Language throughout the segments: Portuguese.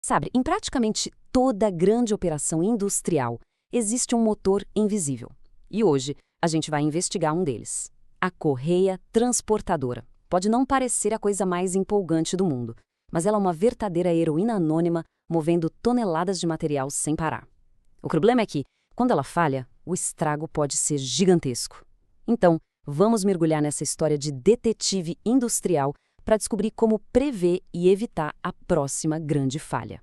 Sabe, em praticamente toda grande operação industrial, existe um motor invisível. E hoje, a gente vai investigar um deles. A correia transportadora. Pode não parecer a coisa mais empolgante do mundo, mas ela é uma verdadeira heroína anônima, movendo toneladas de material sem parar. O problema é que, quando ela falha, o estrago pode ser gigantesco. Então, vamos mergulhar nessa história de detetive industrial para descobrir como prever e evitar a próxima grande falha.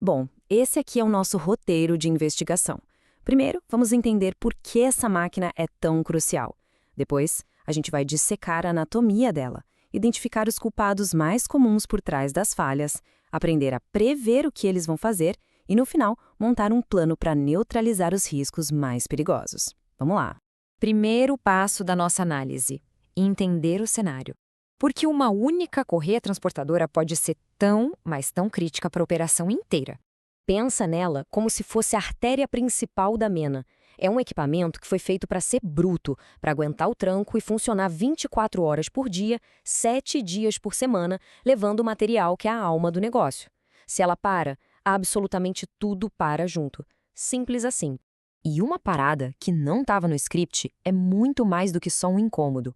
Bom, esse aqui é o nosso roteiro de investigação. Primeiro, vamos entender por que essa máquina é tão crucial. Depois, a gente vai dissecar a anatomia dela, identificar os culpados mais comuns por trás das falhas, aprender a prever o que eles vão fazer e, no final, montar um plano para neutralizar os riscos mais perigosos. Vamos lá. Primeiro passo da nossa análise: entender o cenário. Porque uma única correia transportadora pode ser tão, mas tão crítica para a operação inteira. Pensa nela como se fosse a artéria principal da mena. É um equipamento que foi feito para ser bruto, para aguentar o tranco e funcionar 24 horas por dia, 7 dias por semana, levando o material que é a alma do negócio. Se ela para, absolutamente tudo para junto. Simples assim. E uma parada que não estava no script é muito mais do que só um incômodo.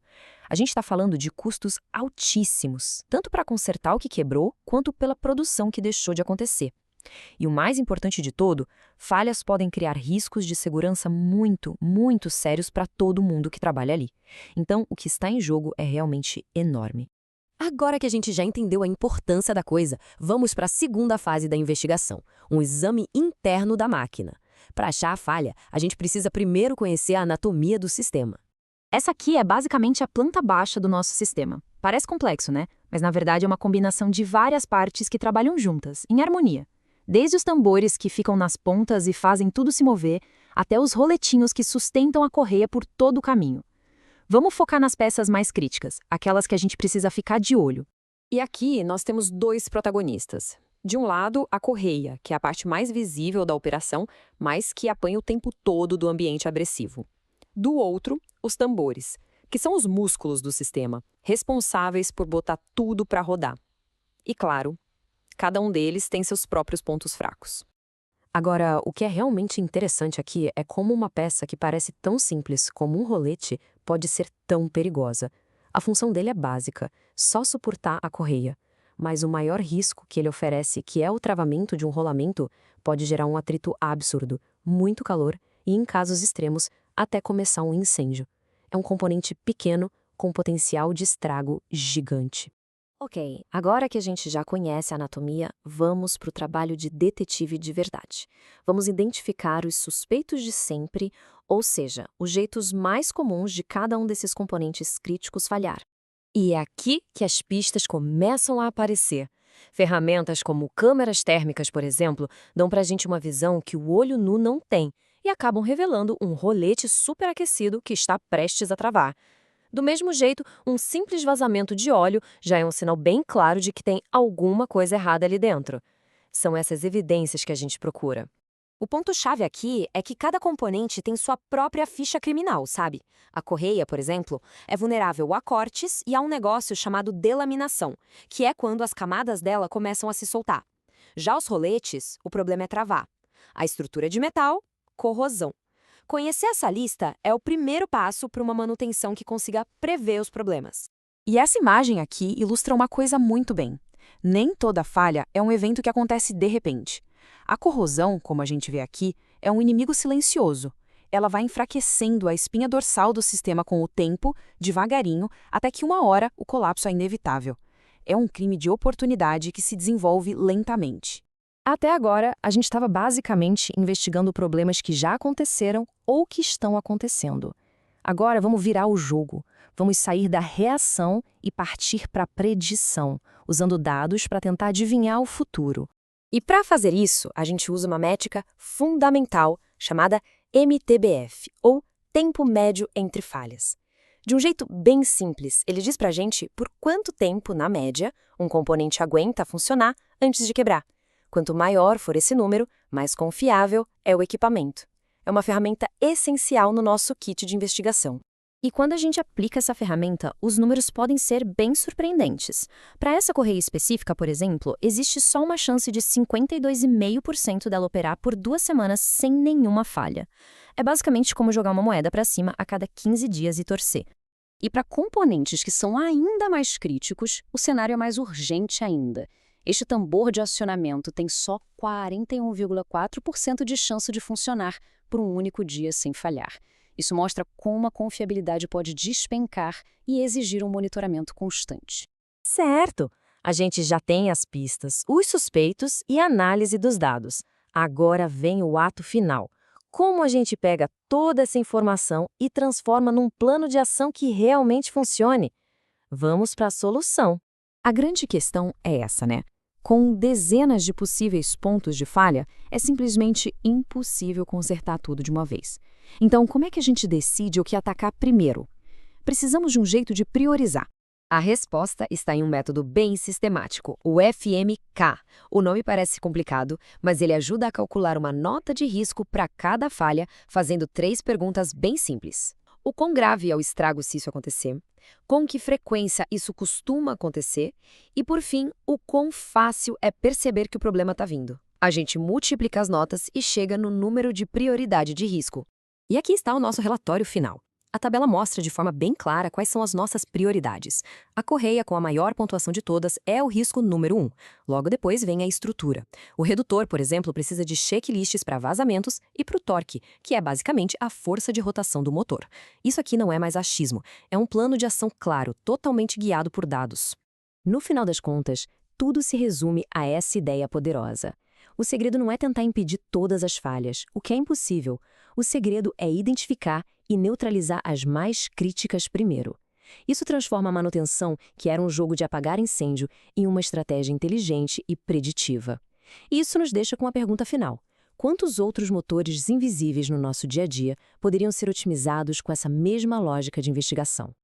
A gente está falando de custos altíssimos, tanto para consertar o que quebrou, quanto pela produção que deixou de acontecer. E o mais importante de tudo, falhas podem criar riscos de segurança muito, muito sérios para todo mundo que trabalha ali. Então, o que está em jogo é realmente enorme. Agora que a gente já entendeu a importância da coisa, vamos para a segunda fase da investigação, um exame interno da máquina. Para achar a falha, a gente precisa primeiro conhecer a anatomia do sistema. Essa aqui é basicamente a planta baixa do nosso sistema. Parece complexo, né? Mas na verdade é uma combinação de várias partes que trabalham juntas, em harmonia. Desde os tambores que ficam nas pontas e fazem tudo se mover, até os roletinhos que sustentam a correia por todo o caminho. Vamos focar nas peças mais críticas, aquelas que a gente precisa ficar de olho. E aqui nós temos dois protagonistas. De um lado, a correia, que é a parte mais visível da operação, mas que apanha o tempo todo do ambiente abrasivo. Do outro, os tambores, que são os músculos do sistema, responsáveis por botar tudo para rodar. E claro, cada um deles tem seus próprios pontos fracos. Agora, o que é realmente interessante aqui é como uma peça que parece tão simples como um rolete pode ser tão perigosa. A função dele é básica, só suportar a correia. Mas o maior risco que ele oferece, que é o travamento de um rolamento, pode gerar um atrito absurdo, muito calor e, em casos extremos, até começar um incêndio. É um componente pequeno com potencial de estrago gigante. Ok, agora que a gente já conhece a anatomia, vamos para o trabalho de detetive de verdade. Vamos identificar os suspeitos de sempre, ou seja, os jeitos mais comuns de cada um desses componentes críticos falhar. E é aqui que as pistas começam a aparecer. Ferramentas como câmeras térmicas, por exemplo, dão para a gente uma visão que o olho nu não tem e acabam revelando um rolete superaquecido que está prestes a travar. Do mesmo jeito, um simples vazamento de óleo já é um sinal bem claro de que tem alguma coisa errada ali dentro. São essas evidências que a gente procura. O ponto-chave aqui é que cada componente tem sua própria ficha criminal, sabe? A correia, por exemplo, é vulnerável a cortes e a um negócio chamado delaminação, que é quando as camadas dela começam a se soltar. Já os roletes, o problema é travar. A estrutura de metal, corrosão. Conhecer essa lista é o primeiro passo para uma manutenção que consiga prever os problemas. E essa imagem aqui ilustra uma coisa muito bem. Nem toda falha é um evento que acontece de repente. A corrosão, como a gente vê aqui, é um inimigo silencioso. Ela vai enfraquecendo a espinha dorsal do sistema com o tempo, devagarinho, até que uma hora o colapso é inevitável. É um crime de oportunidade que se desenvolve lentamente. Até agora, a gente estava basicamente investigando problemas que já aconteceram ou que estão acontecendo. Agora vamos virar o jogo. Vamos sair da reação e partir para a predição, usando dados para tentar adivinhar o futuro. E para fazer isso, a gente usa uma métrica fundamental chamada MTBF, ou Tempo Médio Entre Falhas. De um jeito bem simples, ele diz para a gente por quanto tempo, na média, um componente aguenta funcionar antes de quebrar. Quanto maior for esse número, mais confiável é o equipamento. É uma ferramenta essencial no nosso kit de investigação. E quando a gente aplica essa ferramenta, os números podem ser bem surpreendentes. Para essa correia específica, por exemplo, existe só uma chance de 52,5% dela operar por 2 semanas sem nenhuma falha. É basicamente como jogar uma moeda para cima a cada 15 dias e torcer. E para componentes que são ainda mais críticos, o cenário é mais urgente ainda. Este tambor de acionamento tem só 41,4% de chance de funcionar por um único dia sem falhar. Isso mostra como a confiabilidade pode despencar e exigir um monitoramento constante. Certo! A gente já tem as pistas, os suspeitos e a análise dos dados. Agora vem o ato final. Como a gente pega toda essa informação e transforma num plano de ação que realmente funcione? Vamos para a solução. A grande questão é essa, né? Com dezenas de possíveis pontos de falha, é simplesmente impossível consertar tudo de uma vez. Então, como é que a gente decide o que atacar primeiro? Precisamos de um jeito de priorizar. A resposta está em um método bem sistemático, o FMK. O nome parece complicado, mas ele ajuda a calcular uma nota de risco para cada falha, fazendo 3 perguntas bem simples. O quão grave é o estrago se isso acontecer? Com que frequência isso costuma acontecer? E, por fim, o quão fácil é perceber que o problema está vindo. A gente multiplica as notas e chega no número de prioridade de risco. E aqui está o nosso relatório final. A tabela mostra de forma bem clara quais são as nossas prioridades. A correia com a maior pontuação de todas é o risco número 1. Logo depois vem a estrutura. O redutor, por exemplo, precisa de checklists para vazamentos e para o torque, que é basicamente a força de rotação do motor. Isso aqui não é mais achismo, é um plano de ação claro, totalmente guiado por dados. No final das contas, tudo se resume a essa ideia poderosa. O segredo não é tentar impedir todas as falhas, o que é impossível. O segredo é identificar e neutralizar as mais críticas primeiro. Isso transforma a manutenção, que era um jogo de apagar incêndio, em uma estratégia inteligente e preditiva. E isso nos deixa com a pergunta final. Quantos outros motores invisíveis no nosso dia a dia poderiam ser otimizados com essa mesma lógica de investigação?